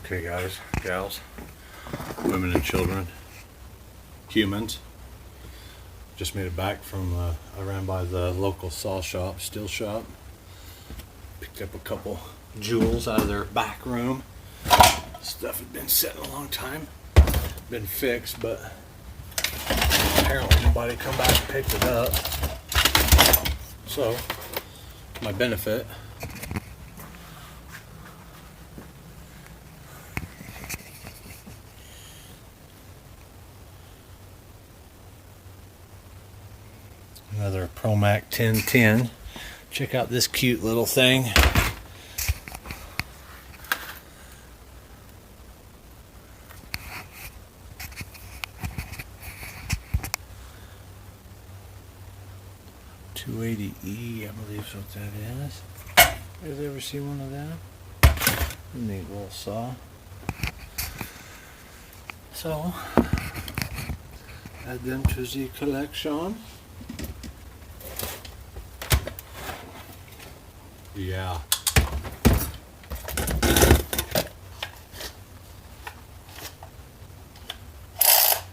Okay guys, gals, women and children, humans, just made it back from, I ran by the local saw shop, steel shop, picked up a couple jewels out of their back room. Stuff had been sitting a long time, been fixed, but apparently nobody come back and picked it up. So, my benefit, another Promac 1010. Check out this cute little thing. .280E, I believe is what that is. You guys ever see one of them? Neat little saw. So, add them to the collection. Yeah.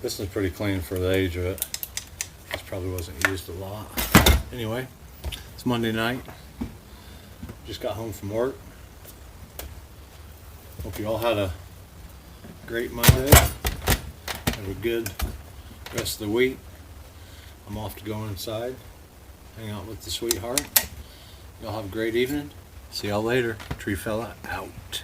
This is pretty clean for the age of it. This probably wasn't used a lot. Anyway, it's Monday night. Just got home from work. Hope you all had a great Monday. Have a good rest of the week. I'm off to go inside, hang out with the sweetheart. Y'all have a great evening. See y'all later. Tree Fella out.